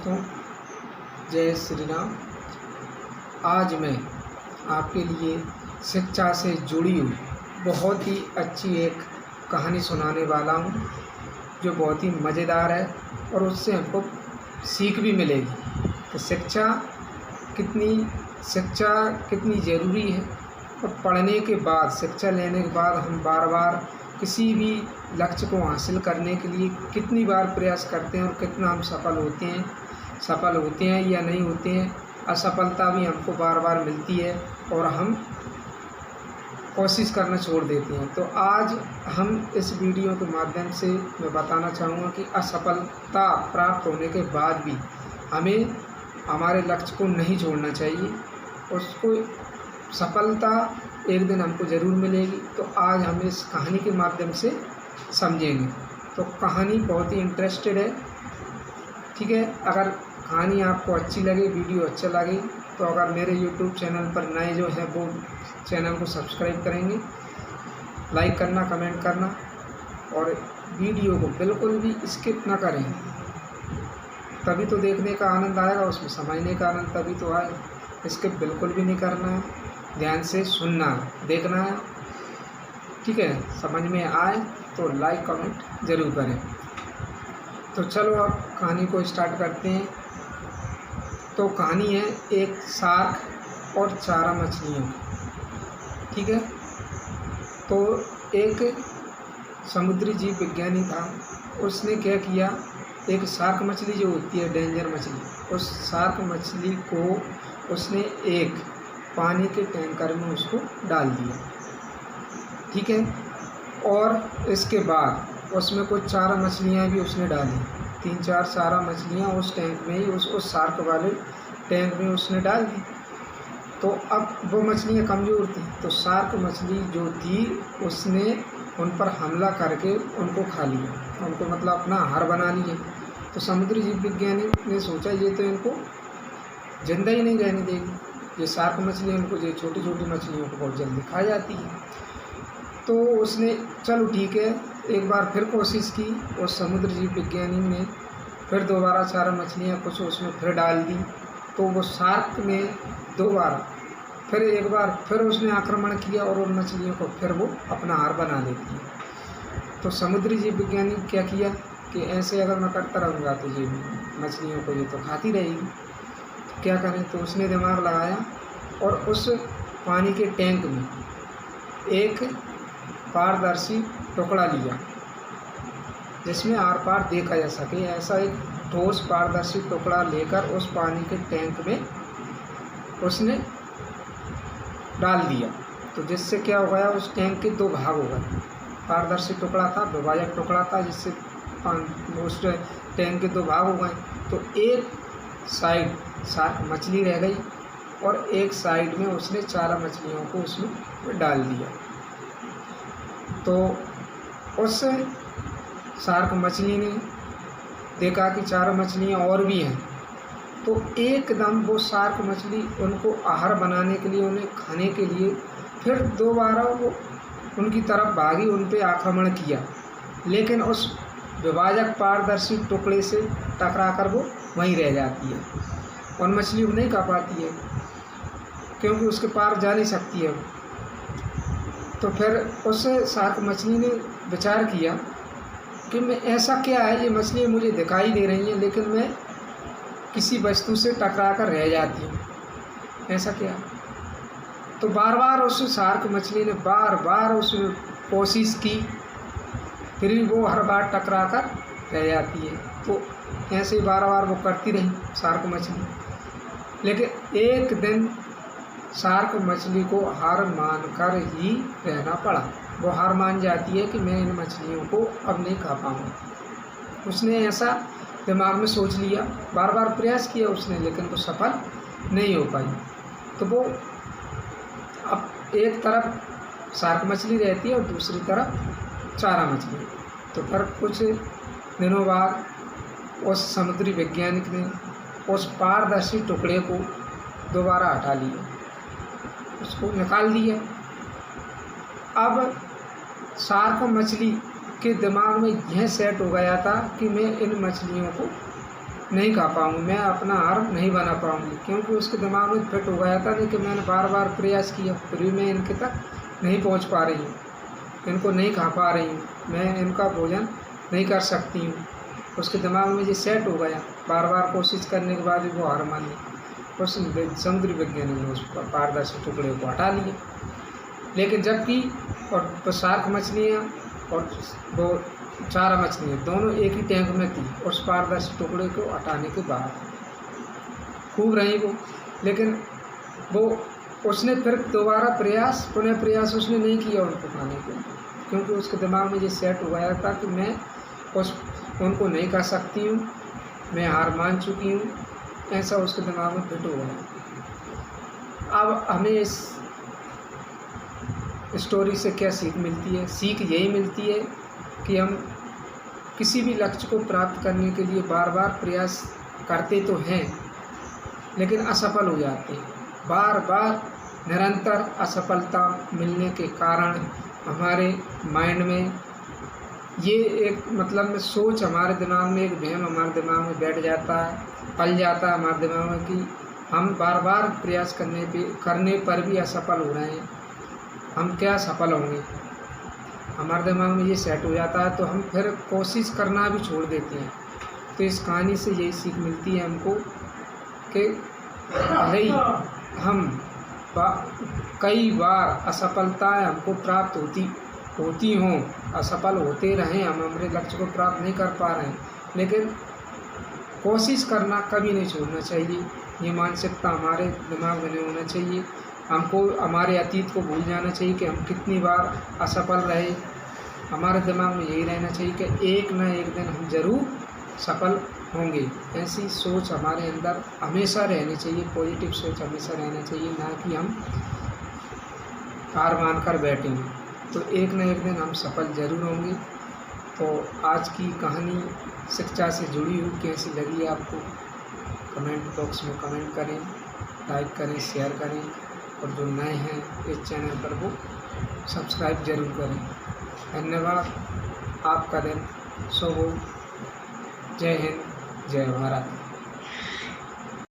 दोस्तों, जय श्री राम। आज मैं आपके लिए शिक्षा से जुड़ी हुई बहुत ही अच्छी एक कहानी सुनाने वाला हूँ, जो बहुत ही मज़ेदार है और उससे हमको सीख भी मिलेगी कि शिक्षा कितनी ज़रूरी है। और पढ़ने के बाद, शिक्षा लेने के बाद हम बार बार किसी भी लक्ष्य को हासिल करने के लिए कितनी बार प्रयास करते हैं और कितना हम सफल होते हैं या नहीं होते हैं। असफलता भी हमको बार बार मिलती है और हम कोशिश करना छोड़ देते हैं। तो आज हम इस वीडियो के माध्यम से मैं बताना चाहूँगा कि असफलता प्राप्त होने के बाद भी हमें हमारे लक्ष्य को नहीं छोड़ना चाहिए। उसको सफलता एक दिन हमको ज़रूर मिलेगी। तो आज हम इस कहानी के माध्यम से समझेंगे। तो कहानी बहुत ही इंटरेस्टेड है, ठीक है। अगर कहानी आपको अच्छी लगे, वीडियो अच्छा लगे, तो अगर मेरे YouTube चैनल पर नए जो है वो चैनल को सब्सक्राइब करेंगे, लाइक करना, कमेंट करना और वीडियो को बिल्कुल भी स्किप ना करें। तभी तो देखने का आनंद आएगा, उसमें समझने का आनंद तभी तो आएगा। स्किप बिल्कुल भी नहीं करना है, ध्यान से सुनना, देखना है, ठीक है। समझ में आए तो लाइक कमेंट ज़रूर करें। तो चलो अब कहानी को स्टार्ट करते हैं। तो कहानी है एक शार्क और 4 मछलियों, ठीक है। तो एक समुद्री जीव विज्ञानी था, उसने क्या किया, एक शार्क मछली जो होती है, डेंजर मछली, उस शार्क मछली को उसने एक पानी के टैंकर में उसको डाल दिया, ठीक है। और इसके बाद उसमें कुछ 4 मछलियाँ भी उसने डाली, 3-4 मछलियाँ उस टैंक में ही, उस शार्क वाले टैंक में उसने डाल दी। तो अब वो मछलियाँ कमज़ोर थी, तो शार्क मछली जो थी उसने उन पर हमला करके उनको खा लिया, उनको मतलब अपना आहार बना लिया। तो समुद्री जीव विज्ञानी ने सोचा ये तो इनको जिंदा ही नहीं रहने देगी, ये शार्क मछली उनको, ये छोटी छोटी मछलियों को बहुत जल्दी खा जाती है। तो उसने चलो ठीक है, एक बार फिर कोशिश की, उस समुद्र जीव विज्ञानी ने फिर दोबारा 4 मछलियाँ कुछ उसमें फिर डाल दी। तो वो शार्क ने एक बार फिर उसने आक्रमण किया और उन मछलियों को फिर वो अपना आहार बना लेती है। तो समुद्री जीव विज्ञानी क्या किया कि ऐसे अगर मैं करता रहूँगा तो ये मछलियों को ये तो खाती रहेगी, क्या करें। तो उसने दिमाग लगाया और उस पानी के टैंक में एक पारदर्शी टुकड़ा लिया जिसमें आर पार देखा जा सके। ऐसा एक ठोस पारदर्शी टुकड़ा लेकर उस पानी के टैंक में उसने डाल दिया। तो जिससे क्या हो गया, उस टैंक के 2 भाग हो गए। पारदर्शी टुकड़ा था, विभाजक टुकड़ा था, जिससे उस टैंक के 2 भाग हो गए। तो एक साइड शार्क मछली रह गई और एक साइड में उसने 4 मछलियों को उसमें डाल दिया। तो उस शार्क मछली ने देखा कि 4 मछलियाँ और भी हैं। तो एकदम वो शार्क मछली उनको आहार बनाने के लिए, उन्हें खाने के लिए फिर दोबारा वो उनकी तरफ भागी, उन पे आक्रमण किया। लेकिन उस विभाजक पारदर्शी टुकड़े से टकराकर वो वहीं रह जाती है, उन मछलियों को नहीं खा पाती है क्योंकि उसके पार जा नहीं सकती है। तो फिर उस शार्क मछली ने विचार किया कि मैं ऐसा क्या है, ये मछलियाँ मुझे दिखाई दे रही हैं लेकिन मैं किसी वस्तु से टकराकर रह जाती हूँ, ऐसा क्या। तो बार बार उस शार्क मछली ने बार बार उसमें कोशिश की, फिर भी वो हर बार टकराकर रह जाती है। तो ऐसे बार बार वो करती रही शार्क मछली। लेकिन एक दिन शार्क मछली को हार मानकर ही रहना पड़ा। वो हार मान जाती है कि मैं इन मछलियों को अब नहीं खा पाऊँगा। उसने ऐसा दिमाग में सोच लिया, बार बार प्रयास किया उसने, लेकिन वो सफल नहीं हो पाई। तो वो अब एक तरफ शार्क मछली रहती है और दूसरी तरफ 4 मछली। तो फिर कुछ दिनों बाद उस समुद्री वैज्ञानिक ने उस पारदर्शी टुकड़े को दोबारा हटा लिया, उसको निकाल दिया। अब शार्क मछली के दिमाग में यह सेट हो गया था कि मैं इन मछलियों को नहीं खा पाऊँगी, मैं अपना आहार नहीं बना पाऊँगी, क्योंकि उसके दिमाग में फिट हो गया था नहीं कि मैंने बार बार प्रयास किया फिर भी मैं इनके तक नहीं पहुँच पा रही हूँ, इनको नहीं खा पा रही हूँ, मैं इनका भोजन नहीं कर सकती हूँ। उसके दिमाग में ये सेट हो गया, बार बार कोशिश करने के बाद भी वो हार मान ली। उस समुद्री वैज्ञानिक ने उस पारदर्शी टुकड़े को हटा लिया। लेकिन जबकि और तो शार्क मछलियाँ और वो चारा मछलियाँ दोनों एक ही टैंक में थी, उस पारदर्शी टुकड़े को हटाने के बाद खूब रही वो, लेकिन वो उसने फिर दोबारा पुनः प्रयास उसने नहीं किया उनको खाने को, क्योंकि उसके दिमाग में ये सेट हो गया था कि मैं उनको नहीं खा सकती हूँ, मैं हार मान चुकी हूँ, ऐसा उसके दिमाग में फिट हो गया। अब हमें इस स्टोरी से क्या सीख मिलती है? सीख यही मिलती है कि हम किसी भी लक्ष्य को प्राप्त करने के लिए बार बार प्रयास करते तो हैं, लेकिन असफल हो जाते हैं। बार बार निरंतर असफलता मिलने के कारण हमारे माइंड में ये एक मतलब में सोच हमारे दिमाग में, एक वहम हमारे दिमाग में बैठ जाता है, पल जाता है हमारे दिमाग में कि हम बार बार प्रयास करने पर भी असफल हो रहे हैं, हम क्या सफल होंगे। हमारे दिमाग में ये सेट हो जाता है तो हम फिर कोशिश करना भी छोड़ देते हैं। तो इस कहानी से यही सीख मिलती है हमको कि भले ही हम कई बार असफलताएं हमको प्राप्त होती हों, असफल होते रहें, हम हमारे लक्ष्य को प्राप्त नहीं कर पा रहे हैं, लेकिन कोशिश करना कभी नहीं छोड़ना चाहिए। ये मानसिकता हमारे दिमाग में नहीं होना चाहिए। हमको हमारे अतीत को भूल जाना चाहिए कि हम कितनी बार असफल रहे। हमारे दिमाग में यही रहना चाहिए कि एक न एक दिन हम ज़रूर सफल होंगे। ऐसी सोच हमारे अंदर हमेशा रहनी चाहिए, पॉजिटिव सोच हमेशा रहना चाहिए, ना कि हम हार मान कर बैठेंगे। तो एक न एक दिन हम सफल ज़रूर होंगे। तो आज की कहानी शिक्षा से जुड़ी हुई कैसी लगी आपको? कमेंट बॉक्स में कमेंट करें, लाइक करें, शेयर करें, और जो नए हैं इस चैनल पर वो सब्सक्राइब ज़रूर करें। धन्यवाद। आपका दिन शुभ हो। जय हिंद, जय भारत।